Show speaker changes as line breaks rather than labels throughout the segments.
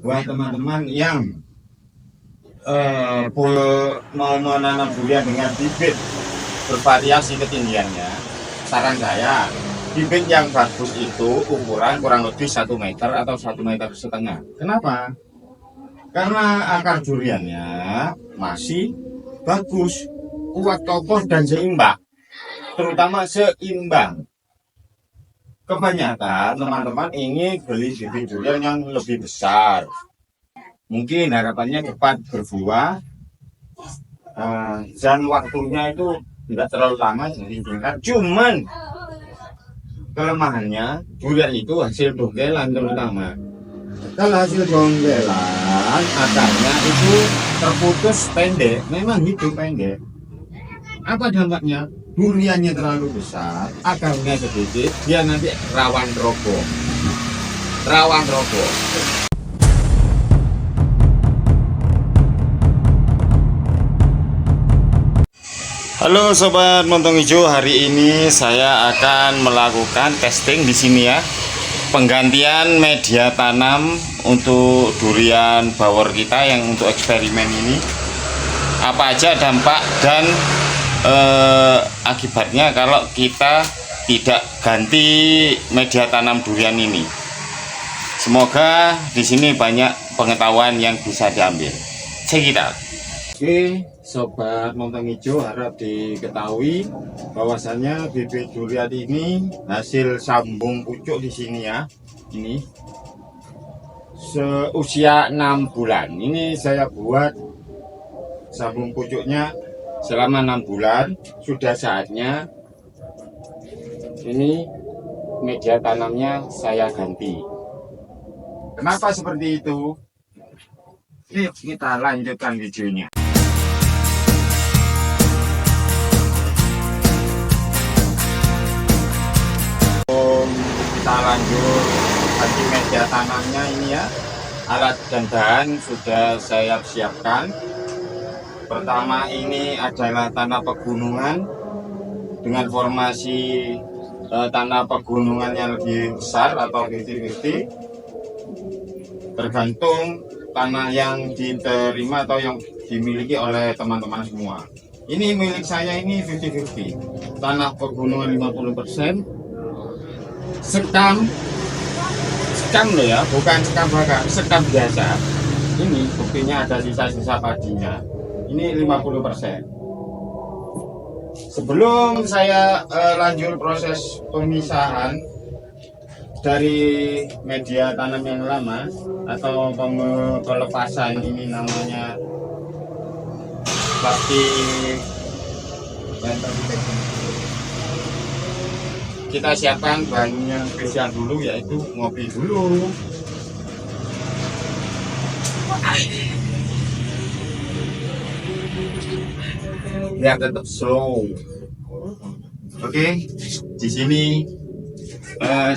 Buat teman-teman yang mau menanam durian dengan bibit bervariasi ketinggiannya, saran saya bibit yang bagus itu ukuran kurang lebih 1 meter atau 1,5 meter. Kenapa? Karena akar duriannya masih bagus, kuat, kokoh dan seimbang, terutama seimbang. Kebanyakan teman-teman ingin beli bibit durian yang lebih besar, mungkin harapannya cepat berbuah, dan waktunya itu tidak terlalu lama, jadi singkat. Cuman kelemahannya durian itu hasil dongkelan, terutama kalau hasil dongkelan akarnya itu terputus pendek, memang hidup pendek. Apa dampaknya? Duriannya terlalu besar, akarnya sedikit, dia nanti rawan roboh. Rawan roboh. Halo sobat montong hijau, hari ini saya akan melakukan testing di sini ya. Penggantian media tanam untuk durian bawor kita yang untuk eksperimen ini. Apa aja dampak dan akibatnya kalau kita tidak ganti media tanam durian ini. Semoga di sini banyak pengetahuan yang bisa diambil. Check it out. Oke, sobat montong hijau, harap diketahui bahwasannya bibit durian ini hasil sambung pucuk di sini ya. Ini seusia 6 bulan. Ini saya buat sambung pucuknya selama 6 bulan. Sudah saatnya ini media tanamnya saya ganti. Kenapa seperti itu? Yuk kita lanjutkan videonya. Kita lanjut ganti media tanamnya ini ya. Alat dan bahan sudah saya siapkan. Pertama ini adalah tanah pegunungan dengan formasi tanah pegunungan yang lebih besar atau 50-50, tergantung tanah yang diterima atau yang dimiliki oleh teman-teman semua. Ini milik saya ini 50-50, tanah pegunungan 50%, sekam loh ya, bukan sekam bakar, sekam biasa. Ini buktinya ada sisa-sisa padinya. Ini 50%. Sebelum saya lanjut proses pemisahan dari media tanam yang lama atau pelepasan, ini namanya plastik, kita siapkan bahannya spesial dulu, yaitu ngopi dulu. Biar tetap slow. Oke, di sini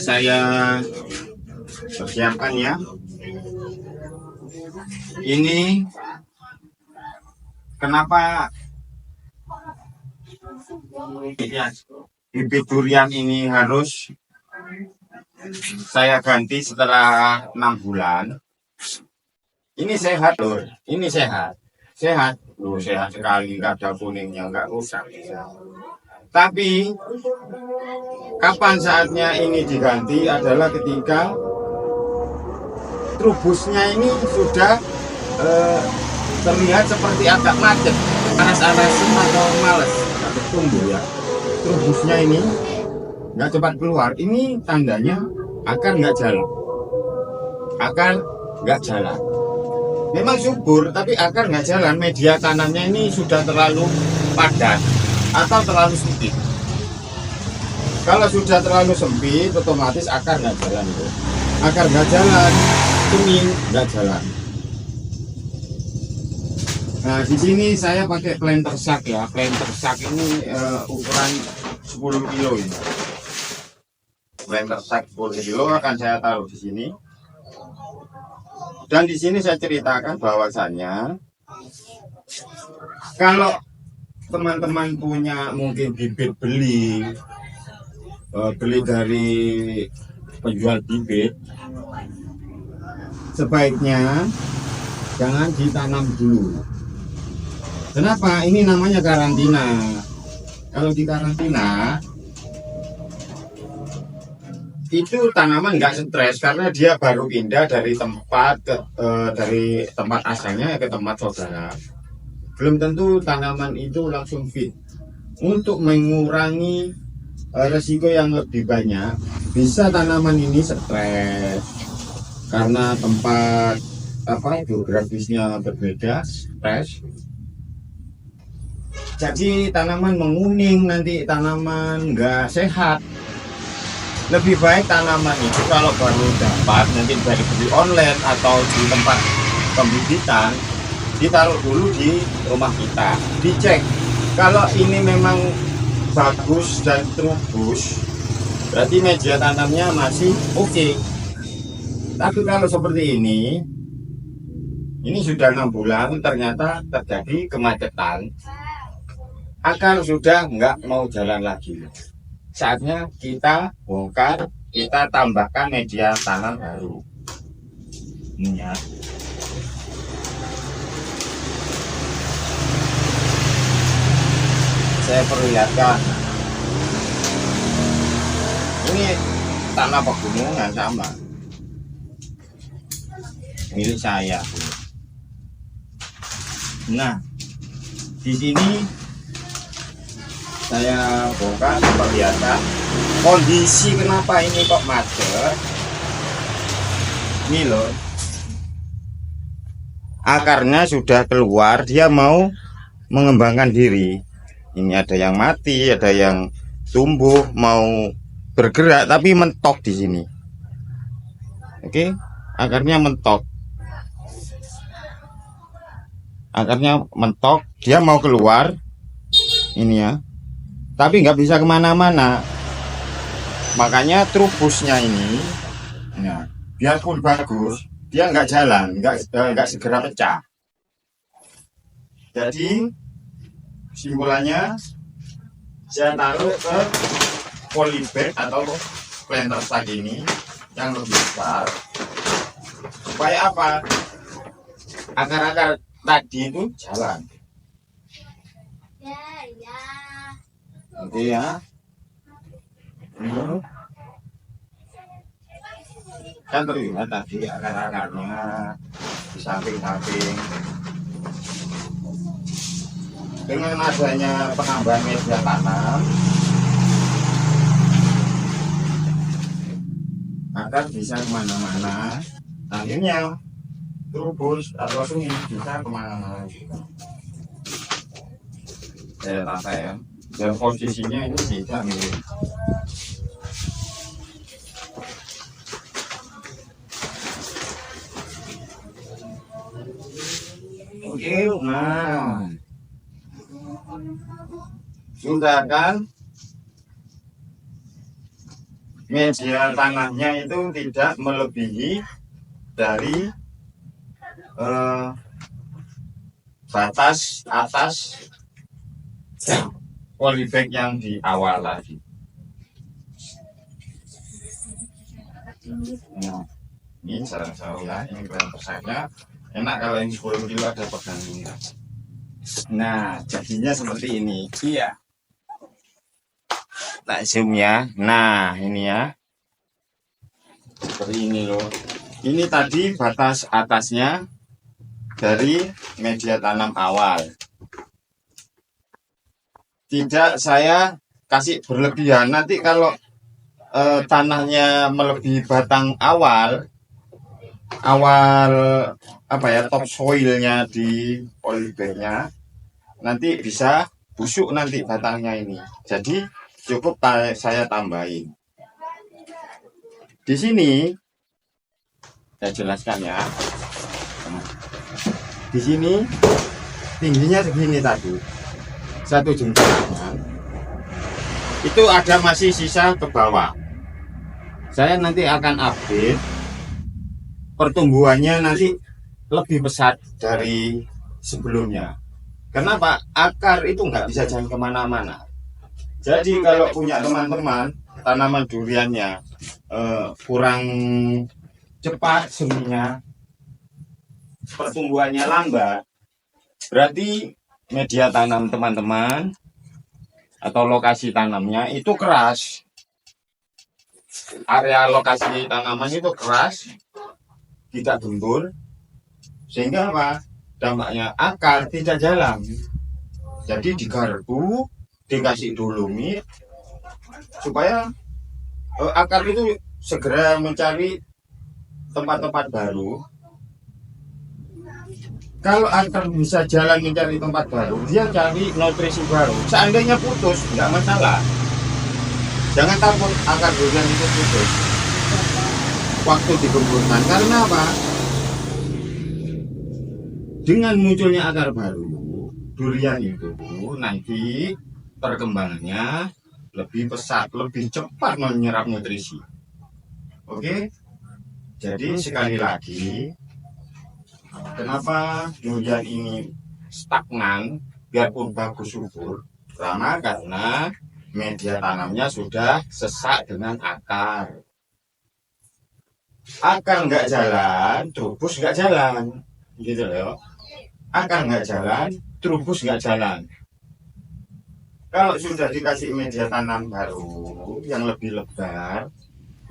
saya persiapkan ya. Ini kenapa bibit durian ini harus saya ganti setelah 6 bulan. Ini sehat loh, ini sehat loh, sehat sekali, nggak ada kuningnya, nggak rusak. Tapi kapan saatnya ini diganti adalah ketika trubusnya ini sudah terlihat seperti agak macet, aras-arasan atau males, nggak bertumbuh ya. Trubusnya ini nggak cepat keluar, ini tandanya akar nggak jalan. Akar nggak jalan. Memang subur, tapi akar nggak jalan. Media tanamnya ini sudah terlalu padat atau terlalu sempit. Kalau sudah terlalu sempit, otomatis akar nggak jalan itu. Akar nggak jalan, kuning nggak jalan. Nah, di sini saya pakai planter sack ya. Planter sack ini ukuran 10 kilo ini. Planter sack 10 kilo akan saya taruh di sini. Dan di sini saya ceritakan bahwasannya kalau teman-teman punya mungkin bibit beli dari penjual bibit, sebaiknya jangan ditanam dulu. Kenapa? Ini namanya karantina. Kalau di karantina itu tanaman nggak stres karena dia baru pindah dari tempat dari tempat asalnya ke tempat saudara. Belum tentu tanaman itu langsung fit. Untuk mengurangi resiko yang lebih banyak, bisa tanaman ini stres karena tempat geografisnya berbeda, stres. Jadi tanaman menguning, nanti tanaman nggak sehat. Lebih baik tanaman itu kalau baru dapat nanti dari beli online atau di tempat pembibitan, ditaruh dulu di rumah kita, dicek. Kalau ini memang bagus dan trubus, berarti media tanamnya masih oke. Tapi kalau seperti ini sudah 6 bulan ternyata terjadi kemacetan, akar sudah nggak mau jalan lagi. Saatnya kita bongkar, kita tambahkan media tanam baru. Ini ya. Saya perlihatkan. Ini tanah pegunungan sama. Milik saya. Nah, di sini saya bongkar perlihatkan kondisi kenapa ini kok macet. Ini loh, akarnya sudah keluar, dia mau mengembangkan diri. Ini ada yang mati, ada yang tumbuh mau bergerak tapi mentok di sini. Oke, akarnya mentok. Akarnya mentok, dia mau keluar. Ini ya. Tapi nggak bisa kemana-mana, makanya trubusnya ini ya, biarpun bagus dia nggak jalan, nggak segera pecah. Jadi simpulannya saya taruh ke polybag atau planter sack ini yang lebih besar, supaya apa, akar-akar tadi itu jalan. Oke ya, kan terlihat tadi akar-akarnya di samping-samping. Dengan adanya penambahan media tanam, akar bisa kemana-mana. Akhirnya trubus atau sungai bisa kemana-mana juga. Saya tata ya. Dan posisinya ini tidak mirip. Oke, nah sudah kan, media tanahnya itu tidak melebihi dari batas atas polybag yang di awal lagi. Nah, ini sarang saya, ini besarnya enak kalau yang 10 kilo ada pegangnya. Nah, jadinya seperti ini. Iya. Tak zoom ya. Nah, ini ya. Seperti ini loh. Ini tadi batas atasnya dari media tanam awal. Tidak saya kasih berlebihan, nanti kalau tanahnya melebihi batang awal apa ya, top soilnya di polybagnya, nanti bisa busuk nanti batangnya ini. Jadi cukup saya tambahin. Di sini saya jelaskan ya. Di sini tingginya segini tadi. 1 jengkal itu ada masih sisa ke bawah. Saya nanti akan update pertumbuhannya, nanti lebih besar dari sebelumnya. Kenapa? Akar itu nggak bisa jalan kemana-mana. Jadi kalau punya teman-teman tanaman duriannya kurang cepat seminya, pertumbuhannya lambat, berarti media tanam teman-teman atau lokasi tanamnya itu keras. Area lokasi tanaman itu keras, tidak gembur, sehingga apa? Dampaknya akar tidak jalan. Jadi digarpu, dikasih dolomit supaya akar itu segera mencari tempat-tempat baru. Kalau akar bisa jalan mencari tempat baru, dia cari nutrisi baru. Seandainya putus, nggak masalah. Jangan takut akar durian itu putus waktu digemburkan. Karena apa? Dengan munculnya akar baru, durian itu nanti perkembangannya lebih pesat, lebih cepat menyerap nutrisi. Oke? Jadi sekali lagi, kenapa durian ini stagnan biarpun bagus subur? Karena media tanamnya sudah sesak dengan akar. Akar nggak jalan, trubus nggak jalan, gitu loh. Akar nggak jalan, trubus nggak jalan. Kalau sudah dikasih media tanam baru yang lebih lebar,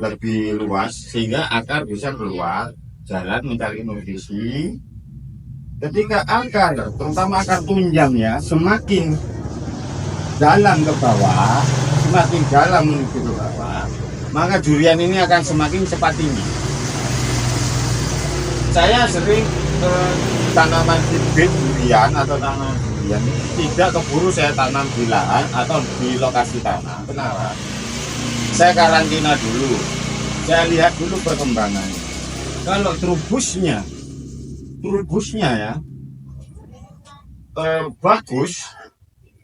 lebih luas, sehingga akar bisa keluar, jalan mencari nutrisi. Ketika akar, terutama akar tunjang ya, semakin dalam ke bawah, semakin dalam menuju ke bawah, maka durian ini akan semakin cepat tinggi. Saya sering tanaman bibit durian atau tanaman durian tidak keburu saya tanam di lahan atau di lokasi tanam. Kenapa? Saya karantina dulu, saya lihat dulu perkembangannya. Kalau trubusnya ya bagus,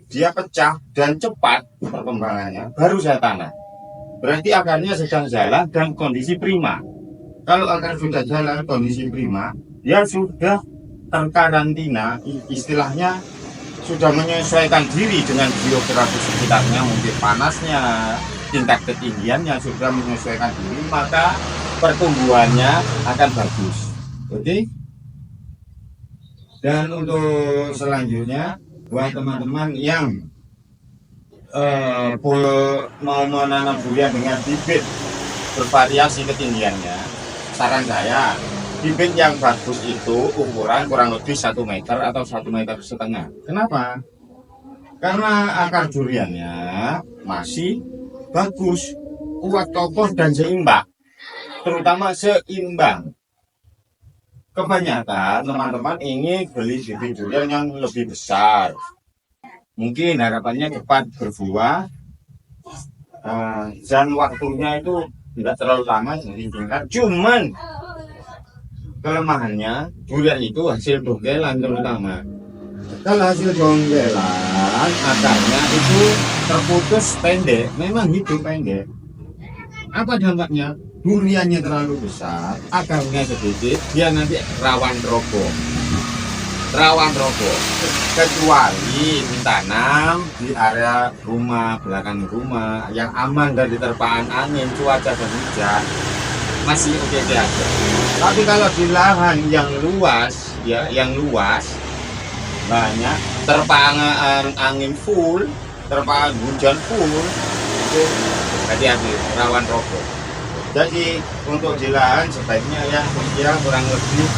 dia pecah dan cepat perkembangannya, baru saya tanam. Berarti akarnya sedang jalan dan kondisi prima. Kalau akar sudah jalan kondisi prima, dia sudah terkarantina, istilahnya sudah menyesuaikan diri dengan geografis sekitarnya, mungkin panasnya, tingkat ketinggiannya sudah menyesuaikan diri, maka pertumbuhannya akan bagus. Oke? Dan untuk selanjutnya, buat teman-teman yang mau menanam durian dengan bibit bervariasi ketinggiannya, saran saya bibit yang bagus itu ukuran kurang lebih 1 meter atau 1,5 meter. Kenapa? Karena akar duriannya masih bagus, kuat, kokoh dan seimbang, terutama seimbang. Kebanyakan teman-teman ingin beli bibit durian yang lebih besar, mungkin harapannya cepat berbuah, dan waktunya itu tidak terlalu lama, jadi singkat. Cuman kelemahannya durian itu hasil dongkelan, terutama kalau hasil dongkelan akarnya itu terputus pendek, memang hidup pendek. Apa dampaknya? Duriannya terlalu besar, akarnya sedikit, dia nanti rawan roboh. Kecuali ditanam di area rumah, belakang rumah yang aman dari terpaan angin, cuaca dan hujan, masih oke aja. Tapi kalau di lahan yang luas, banyak terpaan angin full, terpaan hujan full, itu hati-hati, rawan roboh. Jadi untuk di lahan sebaiknya ya kurang lebih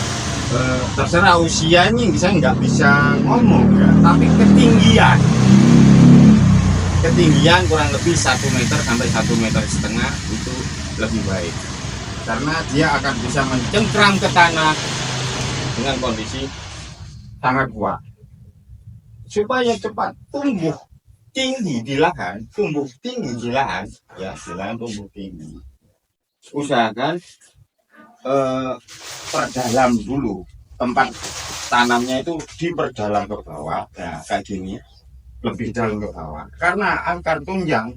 terserah usianya, saya nggak bisa ngomong ya, tapi ketinggian kurang lebih 1 meter sampai 1,5 meter itu lebih baik, karena dia akan bisa mencengkram ke tanah dengan kondisi sangat kuat supaya cepat tumbuh tinggi di lahan, ya, tumbuh tinggi. Usahakan perdalam dulu, tempat tanamnya itu diperdalam ke bawah, ya kayak gini, lebih dalam ke bawah, karena akar tunjang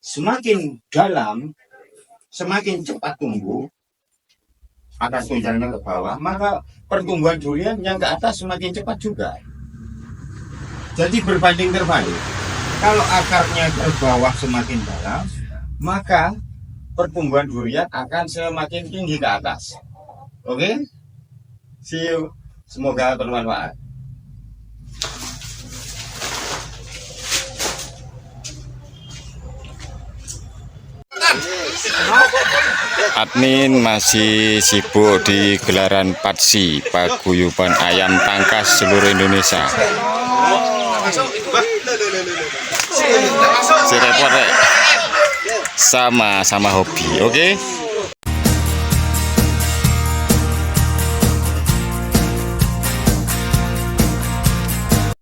semakin dalam semakin cepat tumbuh. Akar tunjangnya ke bawah, maka pertumbuhan durian yang ke atas semakin cepat juga. Jadi berbanding terbalik, kalau akarnya ke bawah semakin dalam, maka pertumbuhan durian akan semakin tinggi ke atas. Oke? See you. Semoga bermanfaat.
Admin masih sibuk di gelaran PATSI, Paguyuban Ayam Tangkas seluruh Indonesia. Si repot sama hobi, oke?